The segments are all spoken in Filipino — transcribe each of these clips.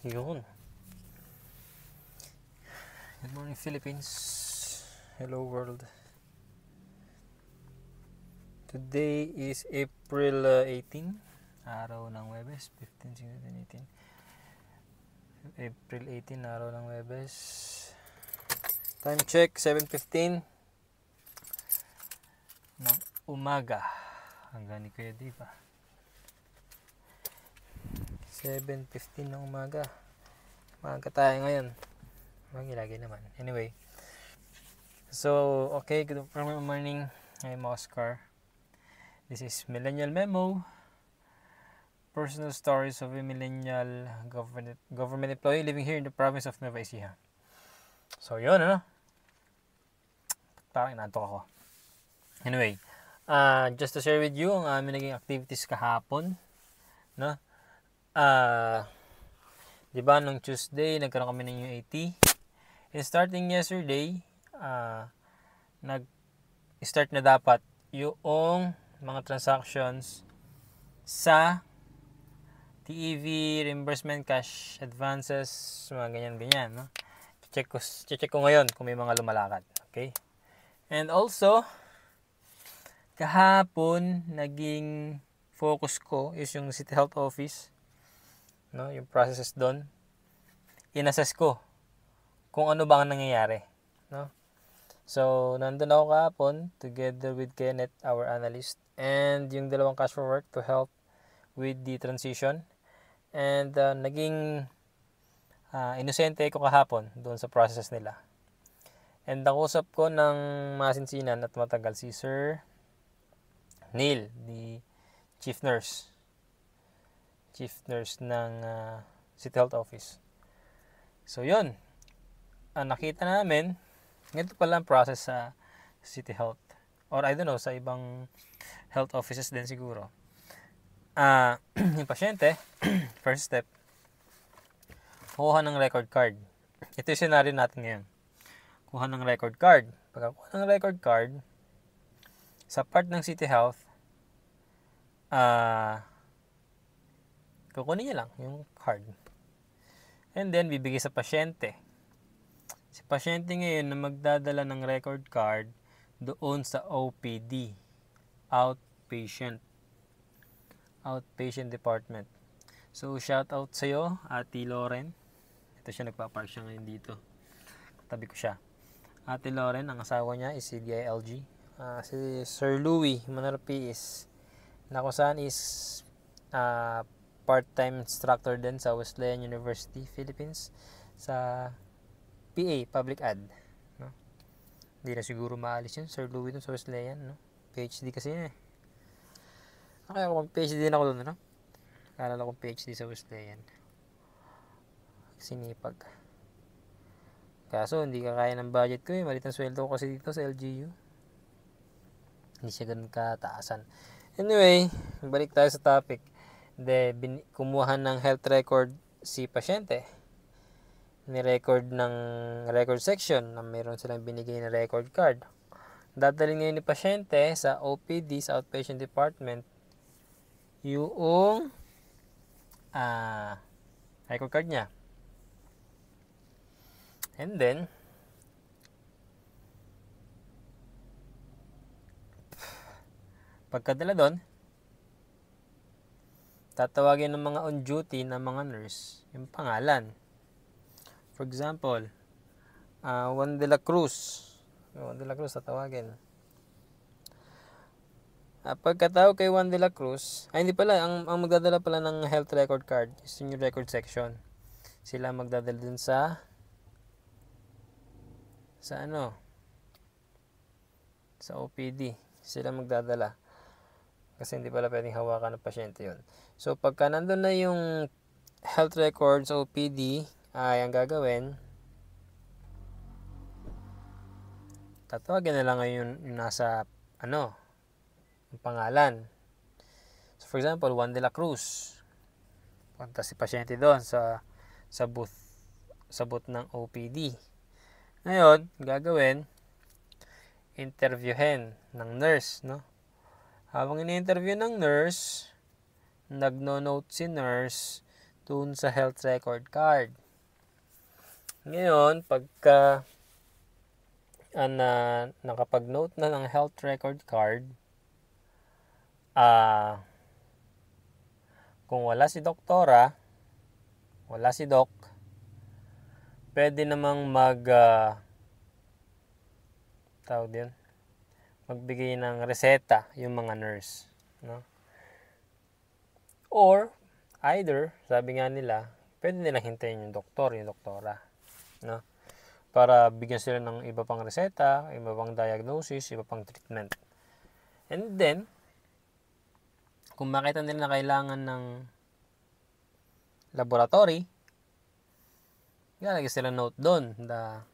Yun. Good morning, Philippines. Hello, world. Today is April 18, araw ng Webes, 15, 16, 18. April 18, araw ng Webes. Time check, 7:15 ng umaga. Hanggang ni Kuya Diva. 7:15 ng umaga. Umaga tayo ngayon. Lagi naman. Anyway. So, okay, good morning. I'm Oscar. This is Millennial Memo. Personal stories of a millennial government employee living here in the province of Nueva Ecija. So, yun, ano? Parang inantok ako. Anyway, just to share with you ang aming naging activities kahapon. No? Diba, nung Tuesday, nagkaroon kami ng UAT. And starting yesterday, nag-start na dapat yung mga transactions sa TEV, reimbursement, cash advances, mga ganyan-ganyan. No? Check ko ngayon kung may mga lumalakad. Okay? And also, kahapon, naging focus ko is yung City Health Office. No? Yung processes doon. In-assess ko kung ano ba ang nangyayari. No? So, nandun ako kahapon together with Kenneth, our analyst, and yung dalawang cash for work to help with the transition. And naging inosente ko kahapon doon sa process nila. And nakusap ko ng masinsinan at matagal si Sir Neil, the chief nurse ng City Health Office. So, yun. Nakita namin, ganito pala ang process sa City Health. Or I don't know, sa ibang health offices din siguro. Yung pasyente, first step, kuha ng record card. Ito yung scenario natin ngayon. Kuha ng record card. Pagkakuha ng record card, sa part ng City Health, kukunin niya lang yung card. And then, bibigay sa pasyente. Si pasyente ngayon na magdadala ng record card doon sa OPD, outpatient department. So, shout out sa'yo, Ate Loren. Ito siya, nagpapark siya ngayon dito. Tabi ko siya. Ate Loren, ang asawa niya is si DILG. Si Sir Louie Manarpi is part-time instructor din sa Wesleyan University, Philippines, sa PA, Public Ad. No? Hindi na siguro maalis yun, Sir Louie dun sa Wesleyan. No? PhD kasi yun eh. Okay, ako PhD din ako dun, no? Akala ko PhD sa Wesleyan. Sinipag. Kaso, hindi kaya ng budget ko eh. Malit ang sweldo ko kasi dito sa LGU. Hindi siya ganun kataasan. Anyway, balik tayo sa topic. Kumuha ng health record si pasyente. Ni-record ng record section na mayroon silang binigay na record card. Dadalhin ngayon ni pasyente sa OPD, sa outpatient department, yung record card niya. And then, pagkadala doon, tatawagin ng mga on duty na mga nurse yung pangalan. For example, Juan de la Cruz. Juan de la Cruz tatawagin. Pagkatawag kay Juan de la Cruz, hindi pala, ang magdadala pala ng health record card is yung record section. Sila magdadala dun sa OPD. Sila magdadala. Kasi hindi pala pwedeng hawakan ng pasyente yun. So, pagka nandun na yung health record sa OPD, ang gagawin, tatawagin na lang ngayon yung nasa, yung pangalan. So, for example, Juan de la Cruz. Punta si pasyente doon sa booth ng OPD. Ngayon, gagawin, interviewin ng nurse, no? Habang ini-interview ng nurse, nagno-note si nurse dun sa health record card. Ngayon, pagka nakapag-note na ng health record card, kung wala si doktora, wala si doc, pwede namang magbigay ng reseta yung mga nurse, no? Or either, sabi nga nila, pwede nilang hintayin yung doktor, yung doktora, no? Para bigyan sila ng iba pang reseta, iba pang diagnosis, iba pang treatment. And then, kung makita nila na kailangan ng laboratory, lalagay sila note doon na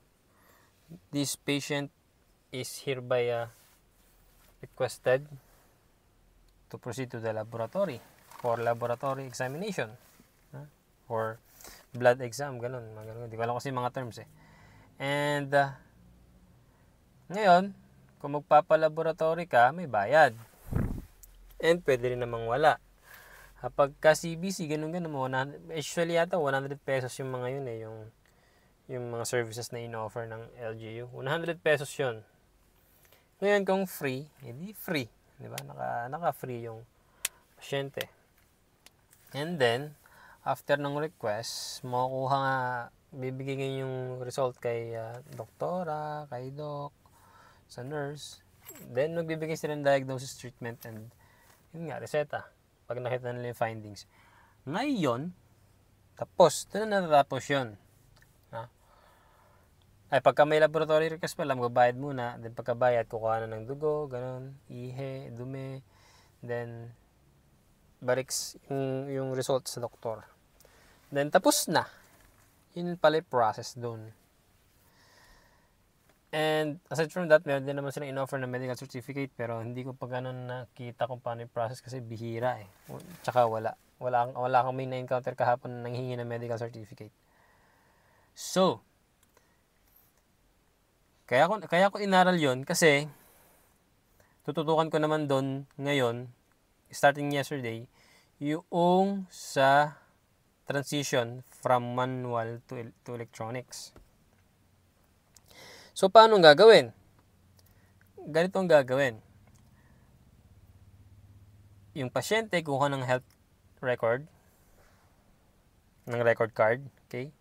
this patient is hereby requested to proceed to the laboratory for laboratory examination, or blood exam, ganun. Hindi ko alam kasi mga terms eh. And ngayon, kung magpapalaboratory ka, may bayad. And pwede rin namang wala. Pagka CBC, ganun, usually yata 100 pesos yung mga yun eh, yung mga services na in-offer ng LGU. 100 pesos yun. Ngayon, kung free, hindi free. Diba? Naka-free yung pasyente. And then, after ng request, bibigay ngayon yung result kay doktora, kay doc, sa nurse. Then, magbibigay sila ng diagnosis, treatment, and yun nga, reseta. Pag nakita nila yung findings. Ngayon, doon na natatapos yun. Pagka may laboratory request pala, magbabayad muna. Then, pagkabayad, kukuha na ng dugo, ganun, ihe, dumi. Then, baliks yung result sa doktor. Then, tapos na. Yun pala yung process doon. And aside from that, meron din naman silang in-offer na medical certificate, pero hindi ko pa ganun nakita kung paano yung process kasi bihira eh. Tsaka wala kang may na-encounter kahapon na nanghihingi ng medical certificate. So, kaya ko inaral yon kasi tututukan ko naman doon ngayon, starting yesterday, yung sa transition from manual to electronics. So, paano ang gagawin? Ganito ang gagawin. Yung pasyente, kuha ng health record, ng record card, okay?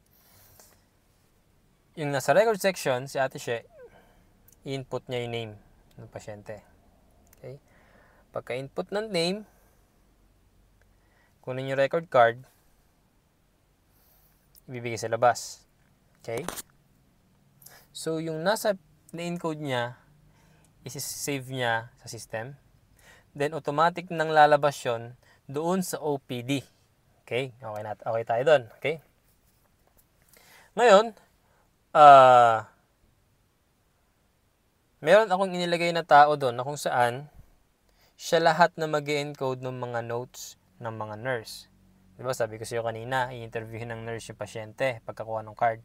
Yung nasa record section, si Ate She, input niya yung name ng pasyente. Okay? Pagka-input ng name, kunin yung record card, ibibigay sa labas. Okay? So, yung nasa na-encode niya, isi-save niya sa system. Then, automatic nang lalabas yun doon sa OPD. Okay? Okay tayo doon. Okay? Ngayon, meron akong inilagay na tao doon na kung saan siya lahat na mag-encode ng mga notes ng mga nurse. Diba, sabi ko sa iyo kanina, i-interviewin ng nurse yung pasyente pagkakuha ng card.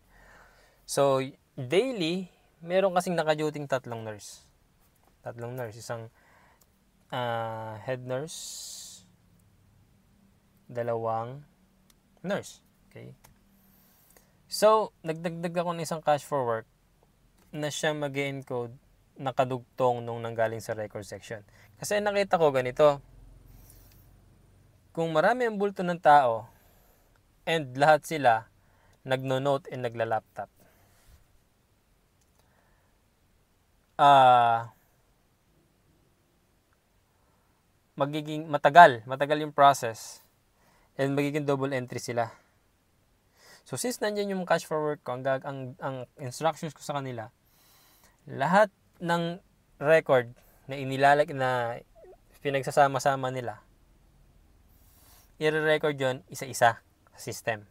So, daily, meron kasing naka-duty tatlong nurse. Isang head nurse, dalawang nurse. Okay? So, nagdagdag ako ng isang cash for work na siya mag-encode nakadugtong nung nanggaling sa record section. Kasi nakita ko ganito, kung marami ang bulto ng tao and lahat sila nagno-note and nagla-laptop, magiging matagal yung process and magiging double entry sila. So since nandiyan yung cash for work ko, ang instructions ko sa kanila, lahat ng record na inilalag na pinagsasama-sama nila, i-record yon isa-isa sa system.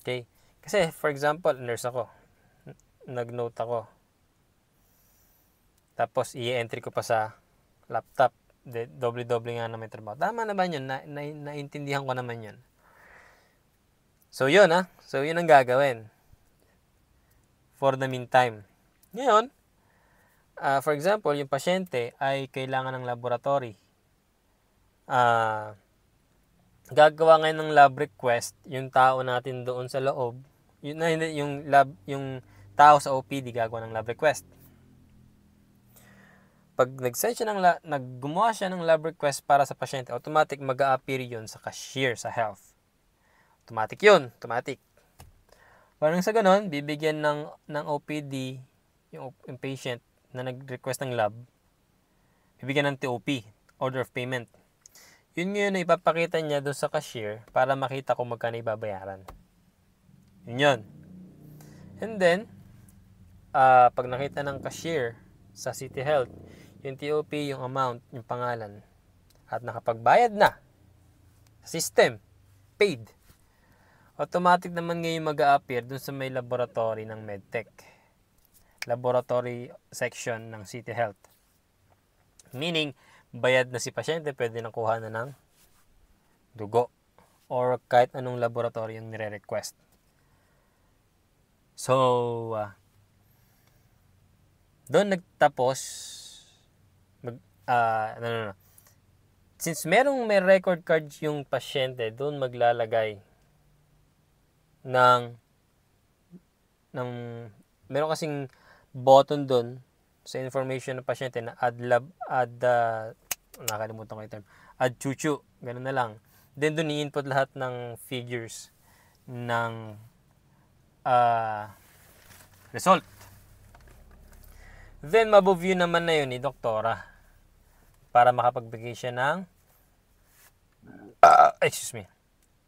Okay? Kasi for example, nurse ako. Nag-note ako. Tapos i-entry ko pa sa laptop. Doble-doble nga na may trabaho. Tama naman yun. Naintindihan ko naman yun. So yun So yun ang gagawin. For the meantime. Ngayon, for example, yung pasyente ay kailangan ng laboratory. gagawa ngayon ng lab request yung tao natin doon sa loob. Yung tao sa OPD gagawa ng lab request. Pag gumawa siya ng lab request para sa pasyente, automatic mag-a-appear yun sa cashier sa health. Automatic yun, automatic. Parang sa ganon, bibigyan ng OPD yung patient na nag-request ng lab, bibigyan ng TOP, order of payment. Yun ngayon na ipapakita niya doon sa cashier para makita kung magkano ibabayaran. Yun. And then, pag nakita ng cashier sa City Health, yung TOP, yung amount, yung pangalan, at nakapagbayad na sa system, paid, automatic naman ngayon mag-a-appear dun sa may laboratory ng MedTech. Laboratory section ng City Health. Meaning, bayad na si pasyente, pwede nang kuha na ng dugo or kahit anong laboratory yung nire-request. So, doon nagtapos since may record card yung pasyente, doon maglalagay ng meron kasing button doon sa information ng pasyente na nakalimutan ko yung term, add chuchu, ganoon na lang. Then doon i-input lahat ng figures ng result. Then maboview naman na yun ni doktora para makapagbigay siya ng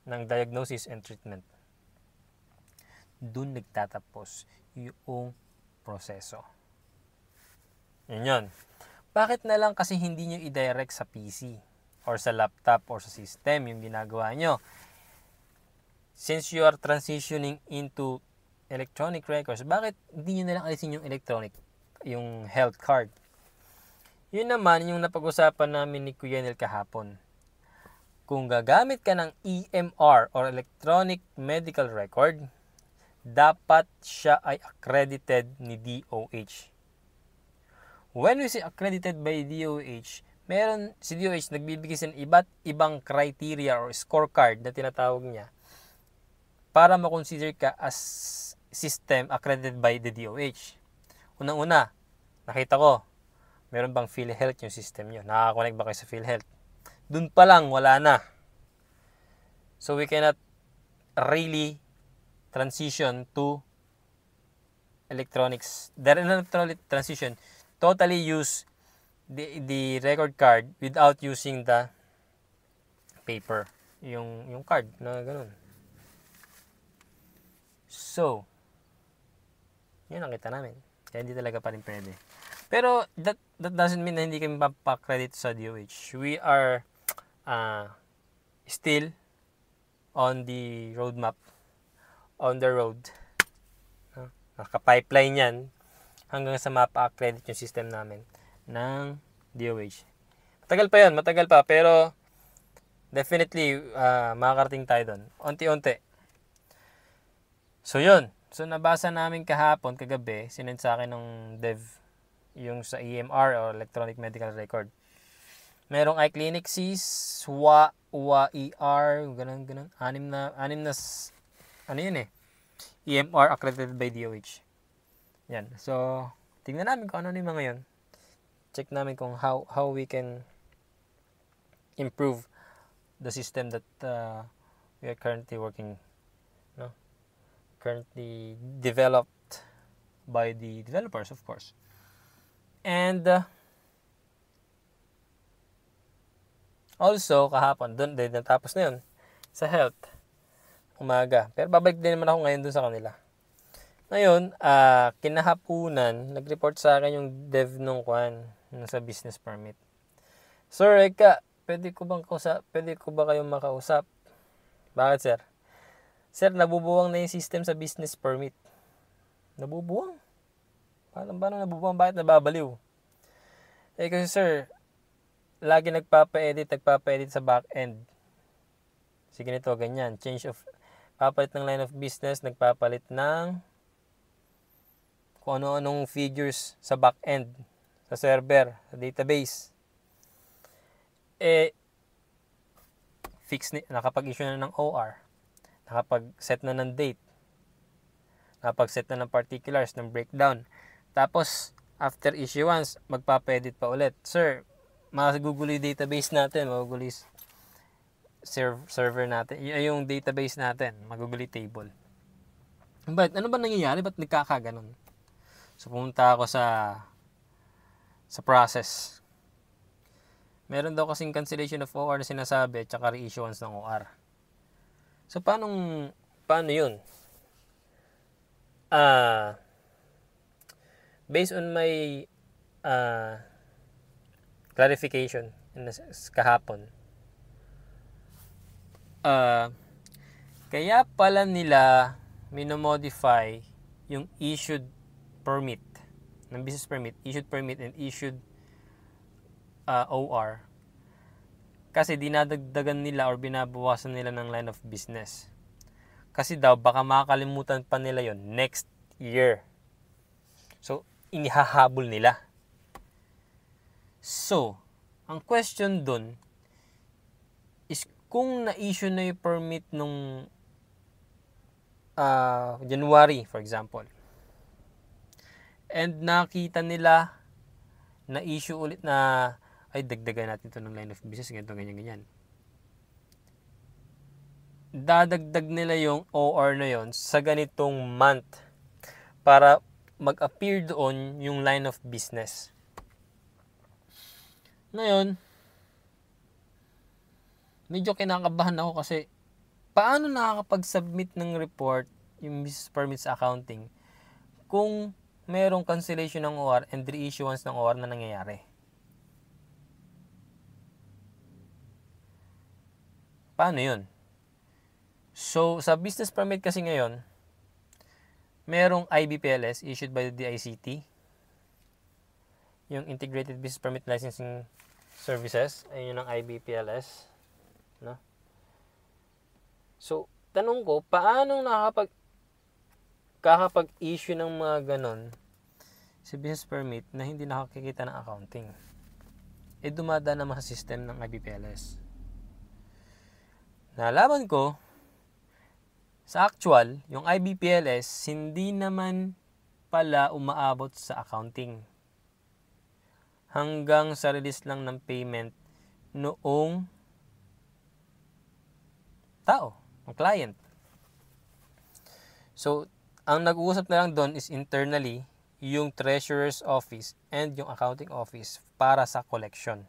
ng diagnosis and treatment. Doon nagtatapos yung proseso. Yun. Bakit na lang kasi hindi nyo i-direct sa PC or sa laptop or sa system yung ginagawa nyo? Since you are transitioning into electronic records, bakit hindi nyo na lang alisin yung electronic, yung health card? Yun naman yung napag-usapan namin ni Kuya Nel kahapon. Kung gagamit ka ng EMR or Electronic Medical Record, dapat siya ay accredited ni DOH. When we say accredited by DOH, si DOH nagbibigay ng iba't ibang criteria or scorecard na tinatawag niya para makonsider ka as system accredited by the DOH. Unang-una, nakita ko, meron bang PhilHealth yung system nyo? Nakakonect ba kayo sa PhilHealth? Doon pa lang, wala na. So we cannot really transition to electronics. The electronic transition totally use the record card without using the paper. Yung card na ganun. So, yun ang kita namin. Kaya hindi talaga pa rin pwede. Pero that doesn't mean na hindi kami mapakredit sa DOH. We are still on the roadmap, on the road. Naka-pipeline yan hanggang sa mapa-accredit yung system namin ng DOH. Matagal pa, pero definitely makakarating tayo doon. Unti-unti. So yun. So nabasa namin kagabi, sinend sa akin ng dev yung sa EMR or Electronic Medical Record. Merong iClinic SIS, UA-ER, ganun. Anim na, ano yun eh, EMR accredited by DOH. Yan. So, tingnan namin kung ano yung mga yun. Check namin kung how we can improve the system that we are currently working, no? Currently developed by the developers, of course. And also, kahapon, doon, natapos na yun, sa health, umaga. Pero babalik din naman ako ngayon doon sa kanila. Ngayon, kinahapunan, nag-report sa akin yung dev nung sa business permit. Sir, Eka, pwede ko ba kayong makausap? Bakit, sir? Sir, nabubuwang na yung system sa business permit. Nabubuwang? Paano nabubuwang? Bakit nababaliw? Kasi sir, lagi nagpapa-edit sa back-end. Sige nito, ganyan. Papalit ng line of business, nagpapalit ng kung ano-anong figures sa back-end, sa server, sa database. nakapag-issue na ng OR, nakapag-set na ng date, nakapag-set na ng particulars, ng breakdown. Tapos, after issuance, magpapa-edit pa ulit. Sir, magugulo yung database natin, magugulo yung server natin, yung database natin, magugulo yung table. But, ano ba nangyayari? Ba't nagkakaganon? So, pumunta ako sa process. Meron daw kasing cancellation of OR na sinasabi at saka reissuance ng OR. So, paano yun? Based on my clarification kahapon, kaya pala nila minomodify yung issued permit ng business permit, issued permit and issued OR kasi dinadagdagan nila or binabawasan nila ng line of business. Kasi daw baka makakalimutan pa nila yon next year. So, inihahabol nila. So, ang question dun is kung na-issue na yung permit nung January, for example, and nakita nila na issue ulit na ay dagdagan natin ito ng line of business, ganito, ganyan. Dadagdag nila yung OR na yon sa ganitong month para mag-appear doon yung line of business. Ngayon, medyo kinakabahan ako kasi paano nakakapag-submit ng report yung business permit sa accounting kung merong cancellation ng OR and reissuance ng OR na nangyayari? Paano yun? So, sa business permit kasi ngayon, merong IBPLS issued by the DICT, yung Integrated Business Permit Licensing Services, ayun yung ng IBPLS, no? So, tanong ko, paano kakapag-issue ng mga ganon sa business permit na hindi nakakikita ng accounting? Dumadaan naman sa system ng IBPLS. Nalaman ko, sa actual, yung IBPLS, hindi naman pala umaabot sa accounting. Hanggang sa release lang ng payment noong tao, ng client. So, ang nag-uusap na lang doon is internally yung treasurer's office and yung accounting office para sa collection.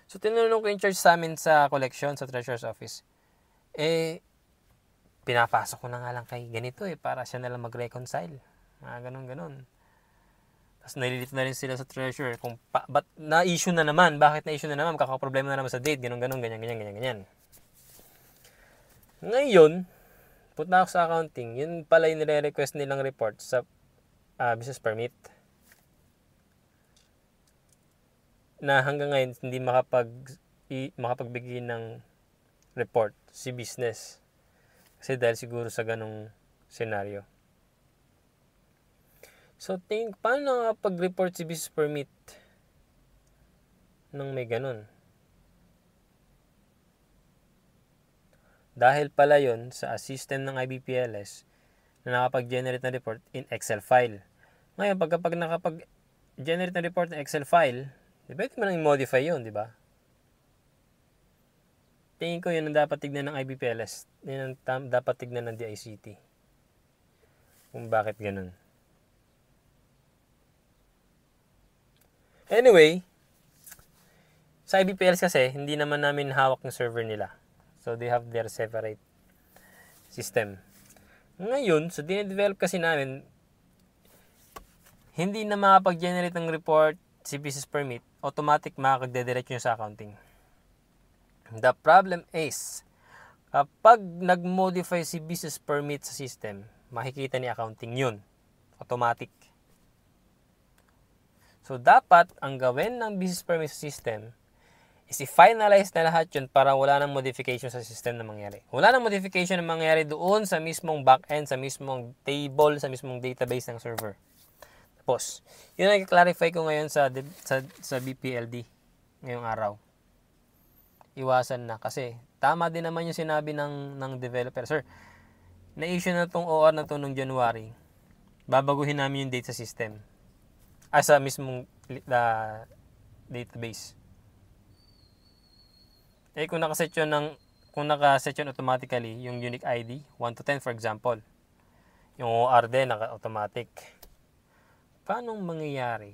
So, tinanong ko yung charge sa amin sa collection, sa treasurer's office. Pinapasok ko na nga lang kay ganito para siya na lang mag-reconcile. Ganon. Tapos nalilito na rin sila sa treasurer kung ba't na-issue na naman, bakit na-issue na naman, kakaproblema na naman sa date, ganyan. Ngayon, punta ako sa accounting, yun pala yung nire-request nilang report sa business permit. Na hanggang ngayon hindi makapagbigay ng report si business. Kasi dahil siguro sa ganong senaryo. So, paano nakapag-report si business permit nang may ganon? Dahil pala yon sa system ng IBPLS na nakapag-generate ng report in Excel file. Ngayon, pagkapag nakapag-generate ng report in Excel file, pwede mo nang i-modify yun, di ba? Tingin ko yun ang dapat tignan ng IBPLS. Yun ang dapat tignan ng DICT. Kung bakit ganun. Anyway, sa IBPLS kasi, hindi naman namin hawak ng server nila. So, they have their separate system. Ngayon, so dinedevelop kasi namin, hindi na makapag-generate ng report si business permit, automatic makakagdediretso nyo sa accounting. The problem is, kapag nag-modify si business permit sa system, makikita ni accounting yun. Automatic. So, dapat ang gawin ng business permit sa system is i-finalize na lahat yun para wala nang modification sa system na mangyari. Wala nang modification na mangyari doon sa mismong backend, sa mismong table, sa mismong database ng server. Tapos, yun ang i-clarify ko ngayon sa BPLD ngayong araw. Iwasan na kasi tama din naman yung sinabi ng developer. Sir, na-issue na tong OR na to nung January. Babaguhin namin yung date sa system. Sa mismong database. Kung nakaset yun automatically, yung unique ID, 1 to 10 for example. Yung OR din, naka-automatic. Paano mangyayari?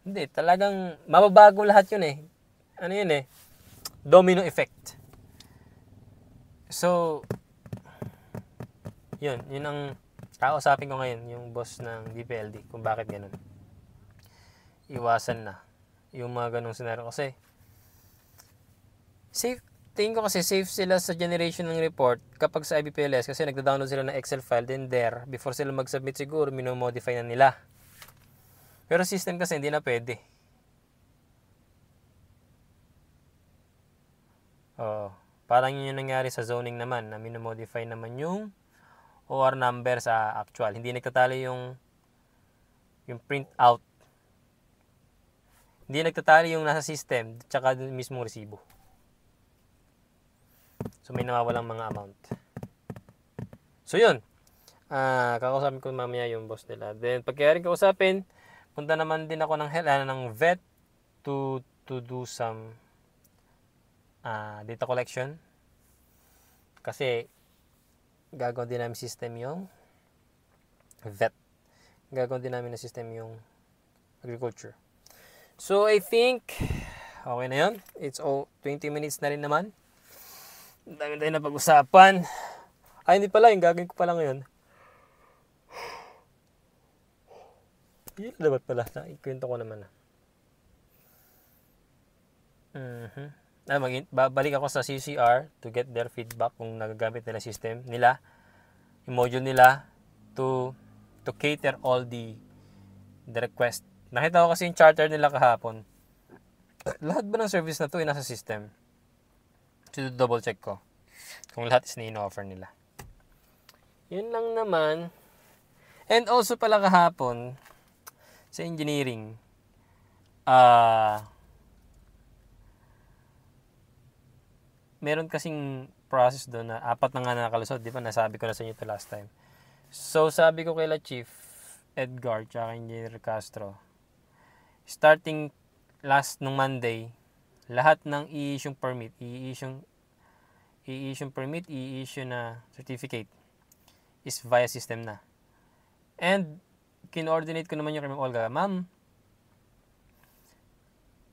Hindi, talagang mababago lahat yun eh. Ano yun eh? Domino effect. So, yun ang kausapin ko ngayon, yung boss ng DPLD, kung bakit ganun. Iwasan na yung mga ganung scenario kasi safe, tingin ko kasi safe sila sa generation ng report kapag sa IBPLS kasi nagda-download sila ng Excel file, then there, before sila mag-submit siguro, minomodify na nila. Pero system kasi hindi na pwede. Parang yun yung nangyari sa zoning naman, na minomodify naman yung OR number sa actual. Hindi nagtatali yung print out. Hindi nagtatali yung nasa system, tsaka mismong resibo. So, may nawawalang mga amount. So, yun. Kakausapin ko mamaya yung boss nila. Then, pagkaya kausapin, punta naman din ako ng vet to do some data collection. Kasi, gagawin din namin system yung vet. Gagawin din namin na system yung agriculture. So, I think, okay na yun. It's 20 minutes na rin naman. Dami tayo na pag-usapan. Hindi pala, yung gagawin ko pala ngayon. Yun dapat pala. Ikwento ko naman. Babalik ako sa CCR to get their feedback kung nagagamit nila system nila, yung module nila to cater all the request. Nakita ko kasi yung charter nila kahapon. Lahat ba ng service na to ay nasa system? So, double check ko kung lahat is na-offer nila. Yun lang naman. And also pala kahapon sa engineering, meron kasing process doon na 4 na nga nakalusot. Di ba? Nasabi ko na sa inyo ito last time. So, sabi ko kay Chief Edgar tsaka Engineer Castro, starting last nung Monday, lahat ng i-issue permit, i-issue na certificate is via system na. And, kinoordinate ko naman yung kay Ma'am Olga. Ma'am,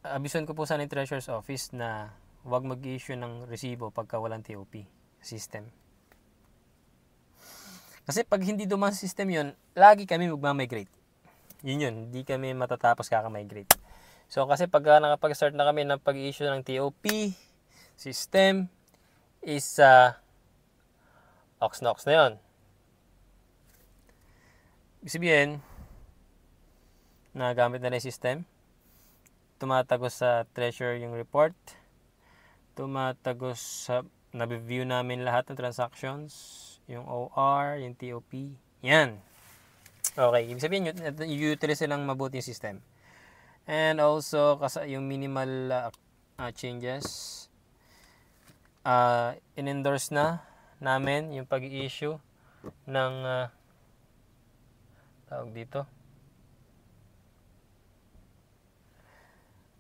abisuan ko po sana yung Treasurer's Office na huwag mag-issue ng resibo pagka walang TOP system. Kasi pag hindi dumaan sa system yun, lagi kami magmamigrate. Yun, hindi kami matatapos kaka-migrate. So, kasi pag nakapag-start na kami ng pag-issue ng TOP system is ox na yun. Ibig sabihin, nagamit na yung system, tumatagos sa treasurer yung report, tumatagos sa na-review namin lahat ng transactions, yung OR, yung TOP, yan. Okay, ibig sabihin, utilize silang mabuti yung system. And also, yung minimal changes, in-endorse na namin yung pag-i-issue ng tawag dito,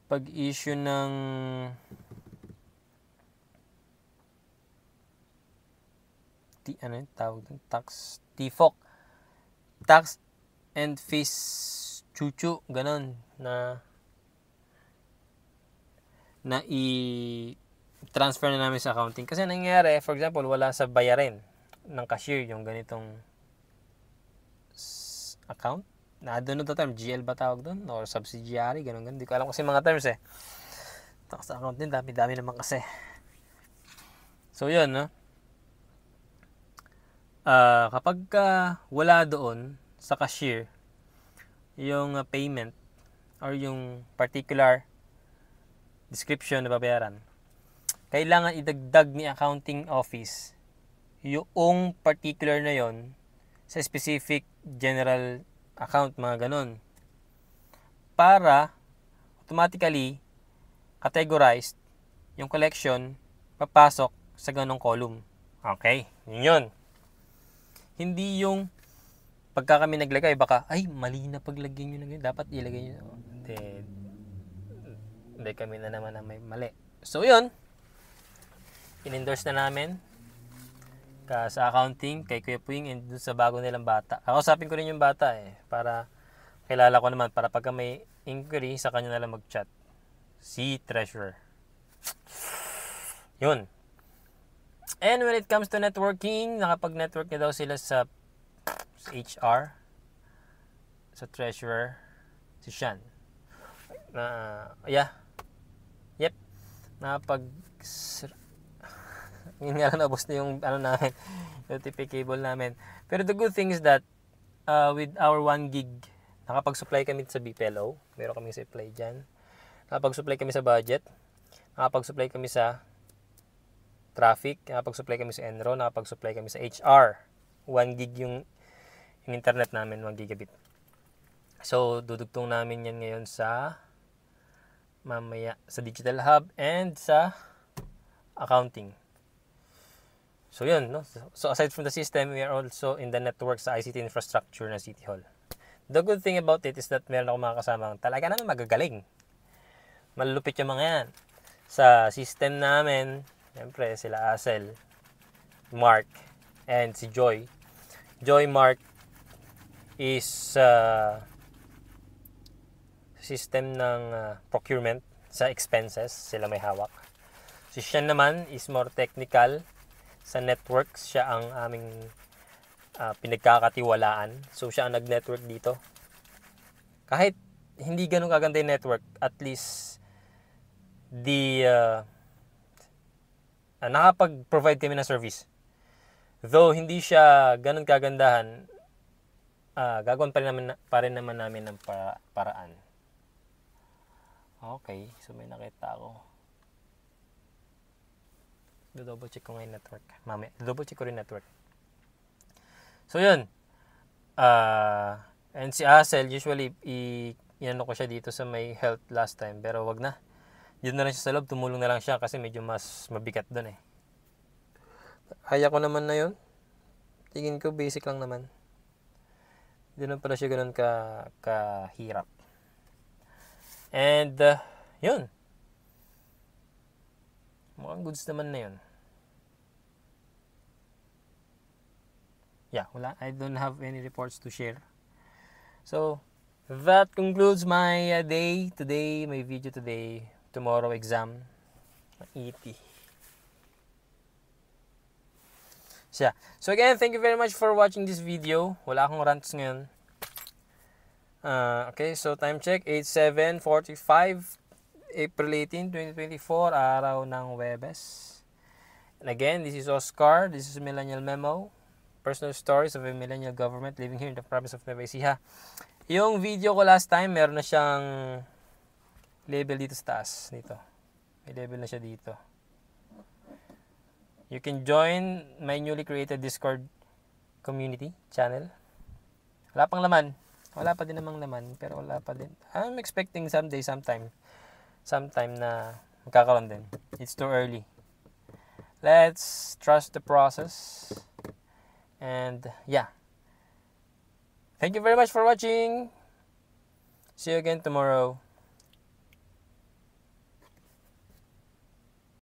pag-issue ng TFOC, tax and fees chuchu, ganon, na i-transfer na namin sa accounting. Kasi nangyayari, for example, wala sa bayarin ng cashier yung ganitong account. Doon na term, GL ba tawag doon? Or subsidiary, ganon. Hindi ko alam kasi mga terms eh. Tax account din, dami naman kasi. So, yun, no? Kapag wala doon sa cashier yung payment or yung particular description na babayaran, kailangan idagdag ni accounting office yung particular na yon sa specific general account, mga ganon, para automatically categorized yung collection papasok sa ganong column. Okay, yun. Hindi yung pagka kami naglagay, baka, ay, mali na paglagay nyo na ganyan. Dapat ilagay nyo. Hindi kami na naman na may mali. So, yun. In-endorse na namin sa accounting, kay Kuya Puing, and dun sa bago nilang bata. Kausapin ko rin yung bata para kilala ko naman, para pagka may inquiry, sa kanya na lang mag-chat. Si Treasurer. Yun. And when it comes to networking, nakapag-network na daw sila sa HR, sa Treasurer, si Sean. Yep. Yun nga lang, nabos na yung namin, UTP cable namin. Pero the good thing is that with our 1 gig, nakapag-supply kami sa BPLO. Meron kami supply dyan. Nakapag-supply kami sa budget. Nakapag-supply kami sa traffic. Nakapag-supply kami sa Enro. Nakapag-supply kami sa HR. 1 gig yung internet namin, 1 gigabit. So, dudugtong namin yan ngayon mamaya sa Digital Hub and sa accounting. So, yun. No? So, aside from the system, we are also in the network sa ICT infrastructure na City Hall. The good thing about it is that meron ako mga kasamang talaga naman magagaling. Malulupit yung mga yan. Sa system namin, siyempre, sila Asel, Mark, and si Joy. Mark is system ng procurement sa expenses. Sila may hawak. Si Sean naman is more technical sa networks. Siya ang aming pinagkakatiwalaan. So, siya ang nag-network dito. Kahit hindi ganun kaganda yung network, at least nakapag-provide kami ng service. Though hindi siya ganun kagandahan, gagawin pa rin naman namin ng paraan. Okay, so may nakita ako. Double check ko ngayon network. Double check ko rin network. So, yun. And si Asel, usually, inano ko siya dito sa may health last time. Pero wag na. Dito na lang siya sa loob. Tumulong na lang siya kasi medyo mas mabigat doon Kaya ko naman na yun. Tingin ko basic lang naman. Hindi naman pala siya ganun kahirap. And, yun. Mukhang goods naman na yun. Yeah, wala. I don't have any reports to share. So, that concludes my day today, my video today. Tomorrow, exam. ET. So again, thank you very much for watching this video. Wala akong rants ngayon. Okay, so time check, 8:07:45, April 18, 2024, araw ng Webes. And again, this is Oscar. This is Millennial Memo. Personal stories of a millennial government living here in the province of Nueva Ecija. Yung video ko last time, meron na siyang label dito sa taas. Dito. May label na siya dito. You can join my newly created Discord community channel. Wala pang laman. Wala pa din namang laman, pero wala pa din. I'm expecting sometime na magkakaroon din. It's too early. Let's trust the process. And yeah. Thank you very much for watching. See you again tomorrow.